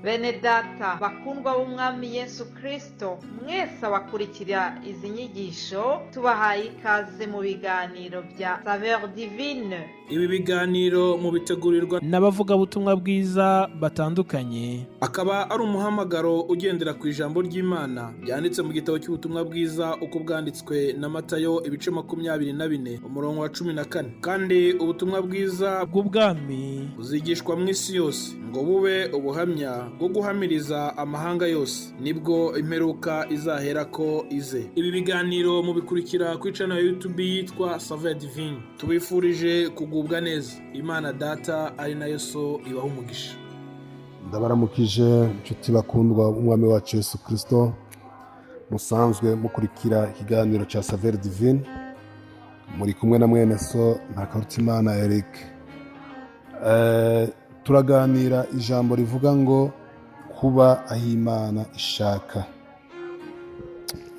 Bene data bakundwa b'umwami Yesu Kristo, mwese abakurikira izi nyigisho tubahaye ikaze mu biganiro bya SAVEUR DIVINE. Ibi biganiro mu bitegurirwa n'abavuga butumwa bwiza batandukanye, akaba ari umuhamagaro ugendera ku ijambo ry'Imana byanditse mu gitabo cy'ubutumwa bwiza uko bwanditswe na Matayo ibice 24 umurongo wa 14. Kandi ubutumwa bwiza bw'ubwami buzigishwa mu isi yose ngo bube ubuhamya bwo guhamiriza amahanga yose, nibwo imperuka izahera ko ize. Ibi biganiro mubikurikira ku channel ya YouTube yitwa SAVEUR DIVINE. Tubifurije kugubwa neza. Imana Data ari nayo so ibaha umugisha. Ndabaramukije inshuti bakundwa umwami wacu Yesu Kristo, musanzwe mukurikira ikiganiro cya SAVEUR DIVINE, muri kumwe na mwene so NTAKARUTIMANA ÉRIC. Turaganira ijambo rivuga ngo kuba aho Imana ishaka,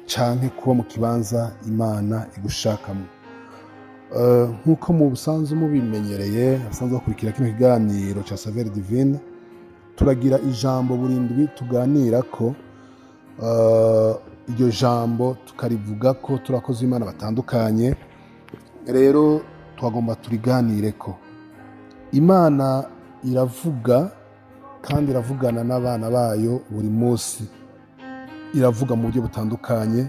canke kuba mu kibanza Imana igushakamwo. Nkuko mu busanzwe mubimenyereye, asanzwe bakurikira kino kiganiro cya SAVEUR DIVINE, turagira ijambo burindwi tuganira ko, iryo jambo tukarivuga ko turakoze Imana batandukanye. Rero twagomba turiganire ko Imana iravuga kandi iravugana n'abana bayo buri munsi, iravuga mu buryo butandukanye,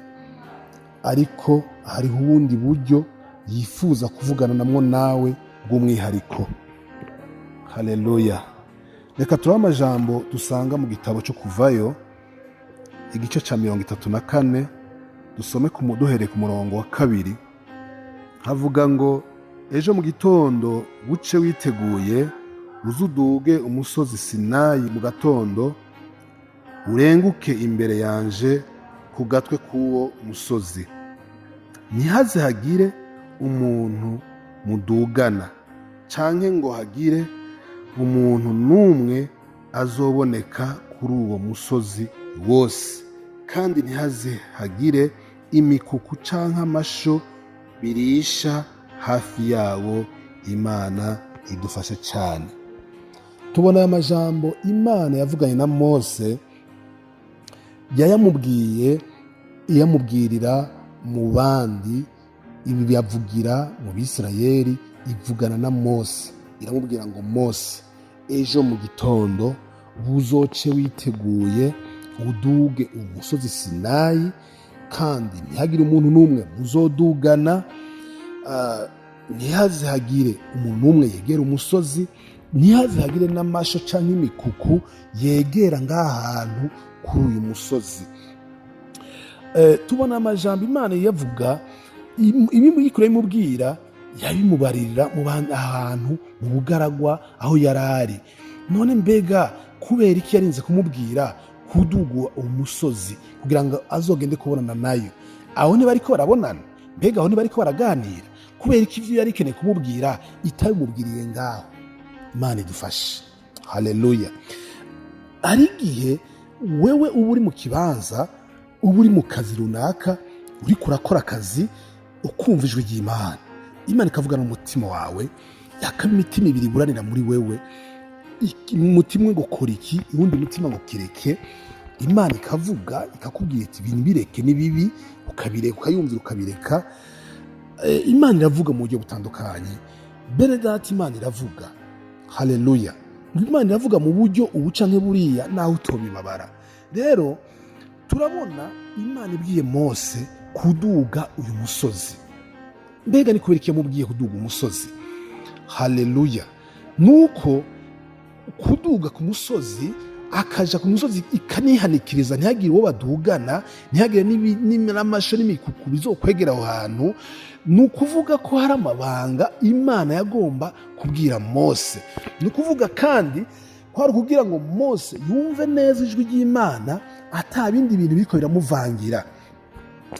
ariko hariho ubundi buryo yifuza kuvugana namwo nawe bw'umwihariko. Haleluya. Reka turabe amajambo dusanga mu gitabo cyo Kuvayo igice cya 34, dusome duhereye ku murongo wa 2. Havuga ngo, ejo mu gitondo buce witeguye uzuduge umusozi Sinayi mu gatondo, urenguke imbere yanje ku gatwe k'uwo musozi. Ntihaze hagire umuntu mudugana, canke ngo hagire umuntu n'umwe azoboneka kuri uwo musozi wose, kandi ntihaze hagire imikuku canke amasho birisha hafi yawo. Imana idufashe cyane. Tubona aya majambo Imana yavuganye na Mose, iyamubwirira mu bandi, ibi yavugira mu Bisirayeli, ivugana na Mose. Iramubwira ngo, Mose, ejo mu gitondo buzoce witeguye uduge umusozi Sinayi, kandi ntihagire umuntu n'umwe muzodugana, ntihaze hagire umuntu n'umwe yegera umusozi, ntihaze hagire n'amasho canke imikuku yegera ng'ahantu kuri uyu musozi. Tubona amajambo Imana yavuga, ibi kure imubwira yabimubaririra mu ahantu mu bugaragwa aho yarari. None mbega kubera iki yarinze kumubwira kuduga umusozi kugira ngo azogende kubonana nayo? Aho ni bariko barabonana? Mbega aho ni bariko baraganira? Kubera iki ivyo yari keneye kumubwira itabimubwiriye ngaho? Imana idufashe. Haleluya. Ari igihe wewe uba uri mu kibanza, uba uri mu kazi runaka, uri kurakora akazi, ukumva ijwi ry'Imana. Imana ikavugana mu mutima wawe, yakaba imitima ibiri buranira muri wewe, umutima ngo kora iki, uwundi mutima ngo kireke. Imana ikavuga ikakubwira iti ibintu bireke ni bibi, ukabireka, ukayumvira ukabireka. Imana iravuga mu buryo butandukanye. Bene data, Imana iravuga. Haleluya. Imana iravuga mu buryo ubuca nk'buriya naho utobibabara. Rero turabona Imana ibwiye Mose kuduga uyu musozi. Mbega ni kubera iki yamubwiye kuduga umusozi? Haleluya. Nuko kuduga ku musozi, akaja ku musozi ikanihanikiriza, ntihagire uwo badugana, ntihagire n'amasho n'imikuku bizokwegera aho hantu. Ni ukuvuga ko hari amabanga Imana yagomba kubwira Mose. Ni ukuvuga kandi ko hari kugira ngo Mose yumve neza ijwi ry'Imana, atabindi bintu biriko biramuvangira.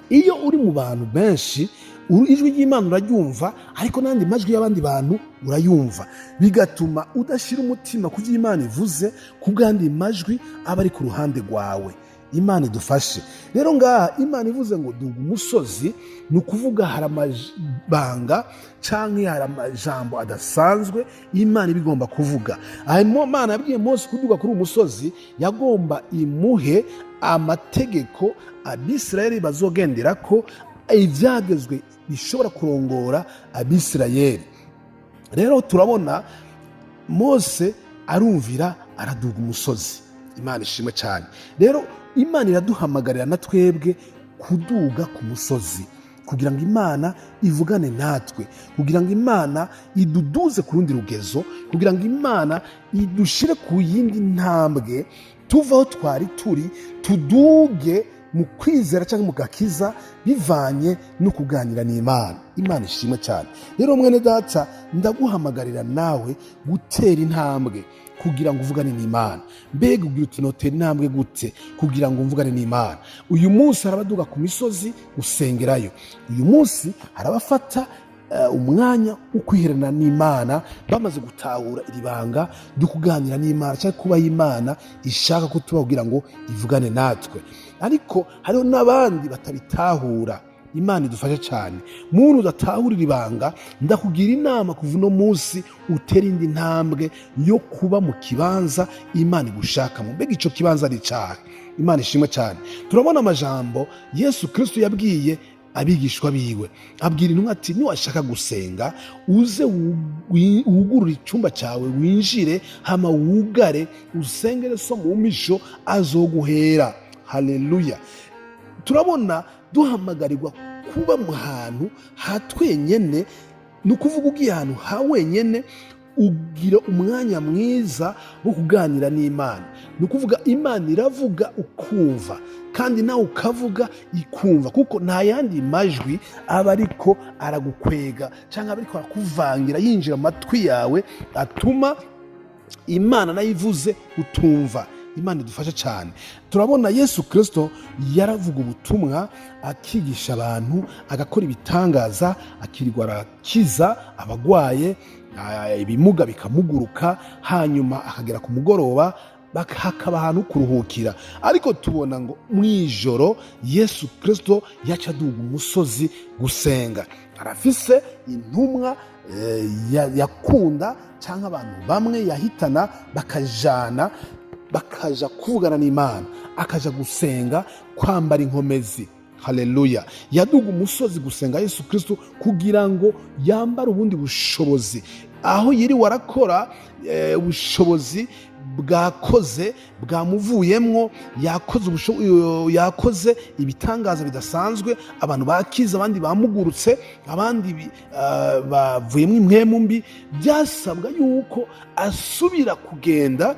Iyo uri mu bantu benshi, ijwi ry'Imana uraryumva, ariko n'andi majwi y'abandi bantu urayumva, bigatuma udashira umutima ku vy'Imana ivuze, ku bw'andi majwi aba ari ku ruhande rwawe. Imana idufashe. Rero ngaha Imana ivuze ngo duga umusozi, ni ukuvuga hari amabanga canke hari amajambo adasanzwe Imana ibigomba kuvuga. Imana yabwiye Mose kuduga kuri umusozi, yagomba imuhe amategeko Abisirayeli bazogenderako, ivyagezwe bishobora kurongora Abisirayeli. Rero turabona Mose arumvira, araduga umusozi. Imana ishimwe cyane. Rero Imana iraduhamagarira na twebwe kuduga ku musozi, kugira ngo Imana ivugane natwe, kugira ngo Imana iduduze ku rundi rugezo, kugira ngo Imana idushire ku yindi ntambwe, tuva aho twari turi tuduge mu kwizera cyangwa mu gakiza, bivanye no kuganira n'Imana. Imana ishimwe cyane. Rero mwene data, ndaguhamagarira nawe gutera intambwe kugira ngo uvugane n'Imana. Mbega ugira uti notera intambwe gute kugira ngo mvugane n'Imana? Uyu munsi hari abaduga ku misozi usengerayo. Uyu munsi hari abafata umwanya wo kwiherana n'Imana, bamaze gutahura iri banga ryo kuganira n'Imana cyangwa kuba Imana ishaka ko tuba kugira ngo ivugane natwe. Ariko hariho n'abandi batabitahura. Imana idufashe cyane. Muntu udatahura iri banga, ndakugira inama kuva uno munsi utera indi ntambwe yo kuba mu kibanza Imana igushakamo. Mbega ico kibanza ari cyahe? Imana ishimwe cyane. Turabona amajambo Yesu Kristo yabwiye abigishwa biwe, abwira intumwa ati niwashaka gusenga uze wugurure icyumba cyawe, winjire hama wugare usengere so mu misho azoguhera. Haleluya. Turabona duhamagarirwa kuba mu hantu ha twenyene, ni ukuvuga ugiye ahantu ha wenyene ugira umwanya mwiza wo kuganira n'Imana. Ni ukuvuga Imana iravuga ukumva, kandi nawe ukavuga ikumva, kuko nta yandi majwi aba ariko aragukwega cyangwa aba ariko arakuvangira yinjira amatwi yawe atuma Imana nayo ivuze utumva. Imana idufasha cyane. Turabona Yesu Kristo yaravuga ubutumwa, akigisha abantu, agakora ibitangaza, akirirwa arakiza abagwaye, ibimuga bikamuguruka, hanyuma akagera ku mugoroba hakaba ahantu kuruhukira. Ariko tubona ngo mwijoro Yesu Kristo yaca aduga umusozi gusenga. Arafise intumwa yakunda cyangwa abantu bamwe yahitana bakajana bakaja kuvugana n'Imana, akaja gusenga, kwambara inkomezi. Haleluya. Yaduga umusozi gusenga Yesu Kristo kugira ngo yambare ubundi bushobozi. Aho yiri warakora ubushobozi bwakoze bwamuvuyemwo, yakoze ibitangaza bidasanzwe, abantu bakiza, abandi bamugurutse, abandi bavuyemo impwemu mbi. Byasabwa yuko asubira kugenda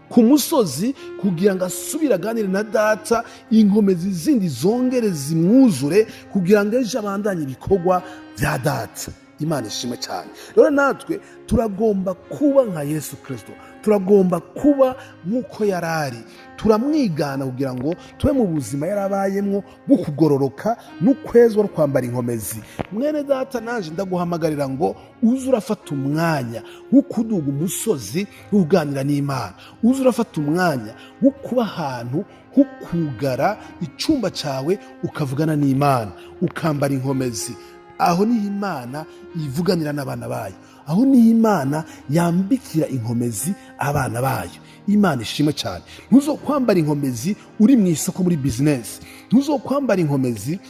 ku musozi kugira ngo asubire aganire na Data, inkomezi zindi zongere zimwuzure kugira ngo ejo abandanye ibikorwa bya Data. Imana ishimwe cyane. Rero natwe turagomba kuba nka Yesu Kristo, turagomba kuba nk'uko yarari, turamwigana kugira ngo tube mu buzima yarabayemwo bwo kugororoka n'ukwezwa no kwambara inkomezi. Mwene data, nanje ndaguhamagarira ngo uze urafata umwanya wo kuduga umusozi uganira n'Imana, uze urafata umwanya wo kuba ahantu ho kugara icyumba cyawe ukavugana n'Imana, ukambara inkomezi. Aho niho Imana ivuganira n'abana bayo, aho niho Imana yambikira inkomezi abana bayo. Imana ishimwe cyane. Ntuzokwambara inkomezi uri mu isoko muri business, ntuzokwambara inkomezi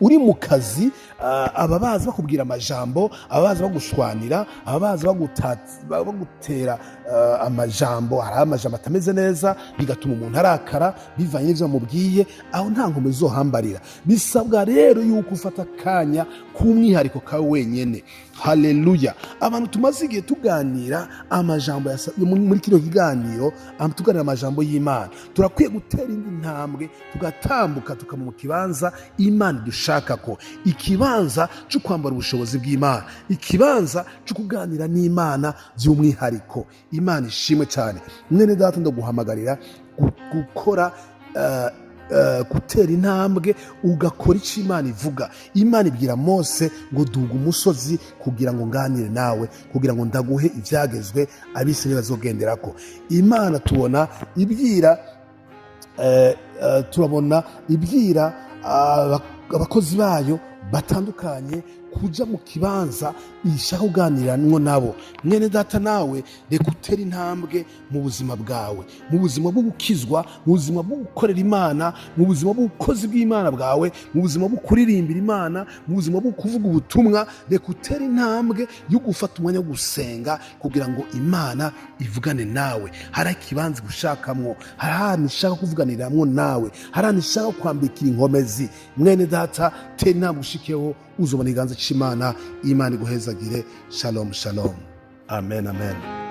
uri mu kazi, ababaza bakubwira amajambo, ababaza bagushwanira, ababaza bagutera amajambo, hari amajambo atameze neza bigatuma umuntu arakara bivanye n'ivyo bamubwiye. Aho nta nkomezi uzohambarira. Bisabwa rero yuko ufata akanya k'umwihariko kawe wenyene. Haleluya. Abantu tumaze igihe tuganira amajambo muri kino kiganiro, tuganira amajambo y'Imana, turakwiye gutera indi ntambwe tugatambuka tukaba mu kibanza Imana dushaka ko, ikibanza cyo kwambara ubushobozi bw'Imana, ikibanza cyo kuganira n'Imana by'umwihariko. Imana ishimwe cyane. Mwene data, ndaguhamagarira gukora gutera intambwe ugakora icyo Imana ivuga. Imana ibwira Mose ngo duga umusozi kugira ngo nganire nawe, kugira ngo ndaguhe ibyagezwe Abisirayeli bazogenderako. Imana tubona ibwira turabona ibwira abakozi bayo batandukanye kuja mu kibanza ishaka kuganiranwo nabo. Mwene data nawe reka utere intambwe mu buzima bwawe, mu buzima bwo gukizwa, mu buzima bwo gukorera Imana, mu buzima bw'ubukozi bw'Imana bwawe, mu buzima bwo kuririmbira Imana, mu buzima bwo kuvuga ubutumwa. Reka utere intambwe yo gufata umwanya wo gusenga kugira ngo Imana ivugane nawe. Hari ikibanza igushakamwo, hari ahantu ishaka kuvuganiramwo nawe, hari ahantu ishaka kwambikira inkomezi. Mwene data tera intambwe ushikeho, uzobona ikiganza c'Imana. Imana iguhezagire. Shalom shalom. Amen amen.